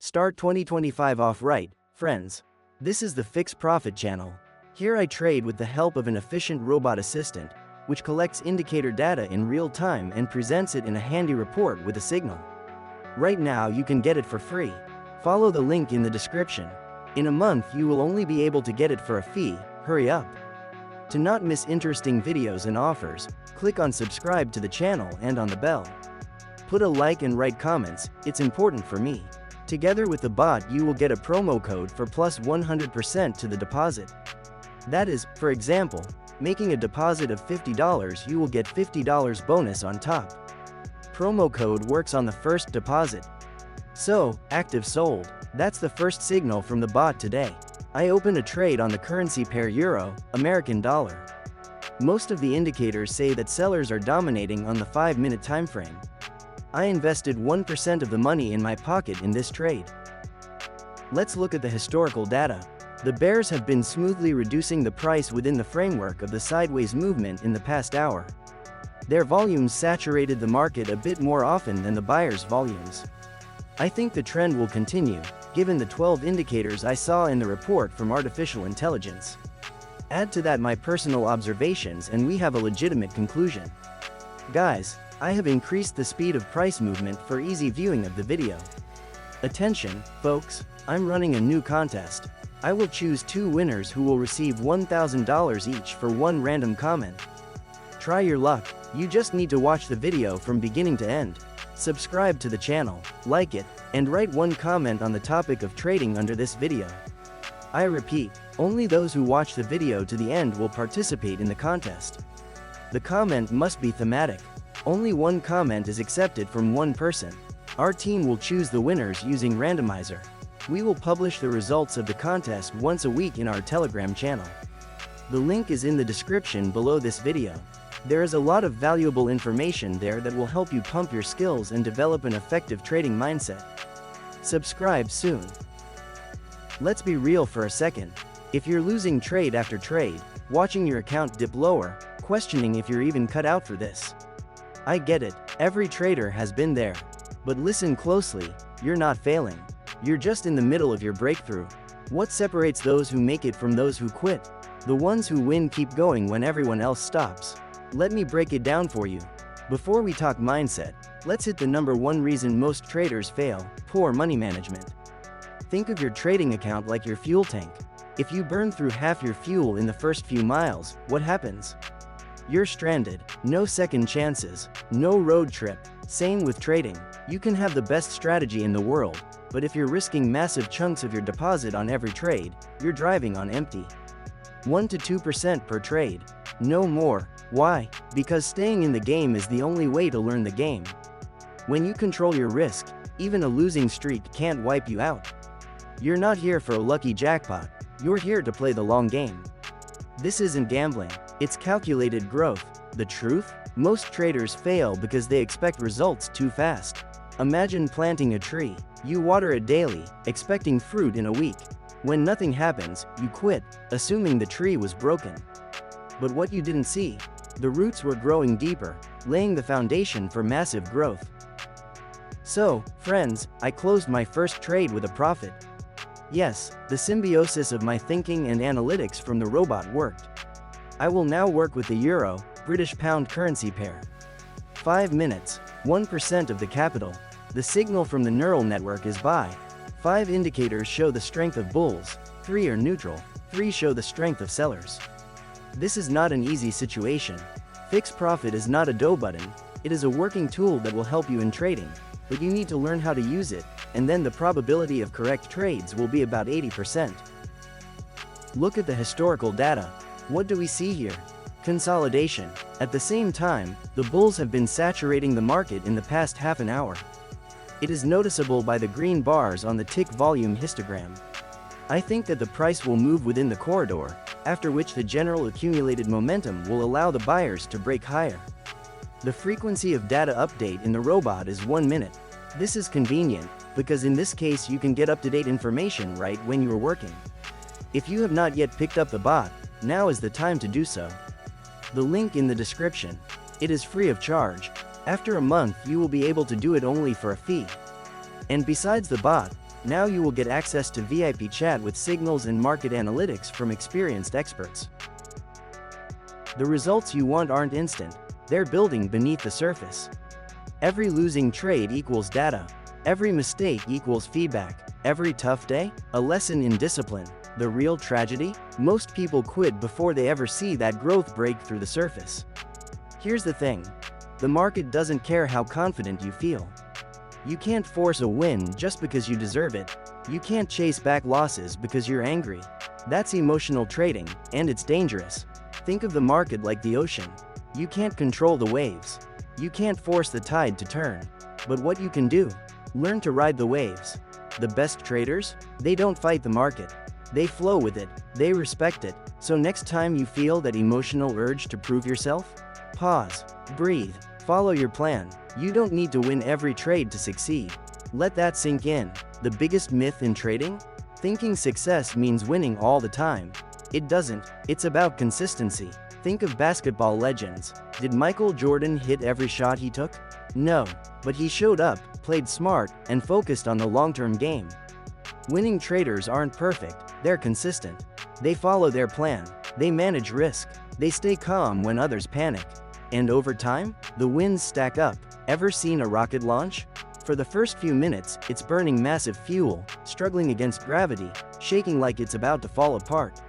Start 2025 off right, friends. This is the FixProfit channel. Here I trade with the help of an efficient robot assistant, which collects indicator data in real time and presents it in a handy report with a signal. Right now you can get it for free. Follow the link in the description. In a month you will only be able to get it for a fee. Hurry up. To not miss interesting videos and offers, click on subscribe to the channel and on the bell. Put a like and write comments, it's important for me. Together with the bot you will get a promo code for plus 100% to the deposit. That is, for example, making a deposit of $50 you will get $50 bonus on top. Promo code works on the first deposit. So, active sold. That's the first signal from the bot today. I open a trade on the currency pair Euro, American dollar. Most of the indicators say that sellers are dominating on the 5-minute time frame. I invested 1% of the money in my pocket in this trade. Let's look at the historical data. The bears have been smoothly reducing the price within the framework of the sideways movement in the past hour. Their volumes saturated the market a bit more often than the buyers' volumes. I think the trend will continue, given the 12 indicators I saw in the report from artificial intelligence. Add to that my personal observations and we have a legitimate conclusion. Guys, I have increased the speed of price movement for easy viewing of the video. Attention, folks, I'm running a new contest. I will choose 2 winners who will receive $1,000 each for one random comment. Try your luck, you just need to watch the video from beginning to end. Subscribe to the channel, like it, and write one comment on the topic of trading under this video. I repeat, only those who watch the video to the end will participate in the contest. The comment must be thematic. Only one comment is accepted from one person. Our team will choose the winners using randomizer. We will publish the results of the contest once a week in our Telegram channel. The link is in the description below this video. There is a lot of valuable information there that will help you pump your skills and develop an effective trading mindset. Subscribe soon. Let's be real for a second. If you're losing trade after trade, watching your account dip lower, questioning if you're even cut out for this. I get it, every trader has been there. But listen closely, you're not failing. You're just in the middle of your breakthrough. What separates those who make it from those who quit? The ones who win keep going when everyone else stops. Let me break it down for you. Before we talk mindset, let's hit the number one reason most traders fail: poor money management. Think of your trading account like your fuel tank. If you burn through half your fuel in the first few miles, what happens? You're stranded, no second chances, no road trip. Same with trading. You can have the best strategy in the world, but if you're risking massive chunks of your deposit on every trade, you're driving on empty. 1 to 2% per trade. No more. Why? Because staying in the game is the only way to learn the game. When you control your risk, even a losing streak can't wipe you out. You're not here for a lucky jackpot, you're here to play the long game. This isn't gambling, it's calculated growth. The truth? Most traders fail because they expect results too fast. Imagine planting a tree. You water it daily, expecting fruit in a week. When nothing happens, you quit, assuming the tree was broken. But what you didn't see? The roots were growing deeper, laying the foundation for massive growth. So, friends, I closed my first trade with a profit. Yes, the symbiosis of my thinking and analytics from the robot worked. I will now work with the Euro, British pound currency pair. 5 minutes, 1% of the capital. The signal from the neural network is buy. 5 indicators show the strength of bulls, 3 are neutral, 3 show the strength of sellers. This is not an easy situation. FixProfit is not a dough button, it is a working tool that will help you in trading, but you need to learn how to use it, and then the probability of correct trades will be about 80%. Look at the historical data. What do we see here? Consolidation. At the same time, the bulls have been saturating the market in the past half an hour. It is noticeable by the green bars on the tick volume histogram. I think that the price will move within the corridor, after which the general accumulated momentum will allow the buyers to break higher. The frequency of data update in the robot is 1 minute. This is convenient, because in this case you can get up-to-date information right when you are working. If you have not yet picked up the bot, now is the time to do so. The link in the description. It is free of charge. After a month you will be able to do it only for a fee. And besides the bot, Now you will get access to VIP chat with signals and market analytics from experienced experts. The results you want aren't instant, they're building beneath the surface. Every losing trade equals data. Every mistake equals feedback. Every tough day, a lesson in discipline. The real tragedy? Most people quit before they ever see that growth break through the surface. Here's the thing. The market doesn't care how confident you feel. You can't force a win just because you deserve it. You can't chase back losses because you're angry. That's emotional trading, and it's dangerous. Think of the market like the ocean. You can't control the waves. You can't force the tide to turn. But what you can do? Learn to ride the waves. The best traders? They don't fight the market. They flow with it. They respect it. So next time you feel that emotional urge to prove yourself, pause, breathe, follow your plan. You don't need to win every trade to succeed. Let that sink in. The biggest myth in trading? Thinking success means winning all the time. It doesn't. It's about consistency. Think of basketball legends. Did Michael Jordan hit every shot he took? No. But he showed up, played smart, and focused on the long-term game. Winning traders aren't perfect, they're consistent. They follow their plan, they manage risk, they stay calm when others panic. And over time, the wins stack up. Ever seen a rocket launch? For the first few minutes, it's burning massive fuel, struggling against gravity, shaking like it's about to fall apart.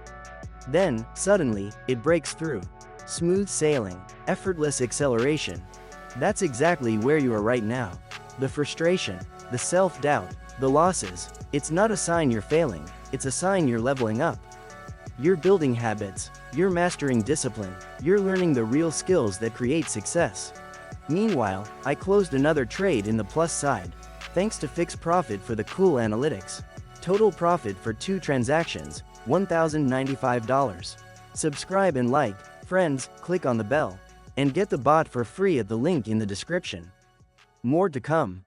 Then, suddenly, it breaks through. Smooth sailing, effortless acceleration. That's exactly where you are right now. The frustration, the self-doubt, the losses, it's not a sign you're failing, it's a sign you're leveling up. You're building habits, you're mastering discipline, you're learning the real skills that create success. Meanwhile, I closed another trade in the plus side, thanks to FixProfit for the cool analytics. Total profit for 2 transactions, $1,095. Subscribe and like, friends, click on the bell, and get the bot for free at the link in the description. More to come.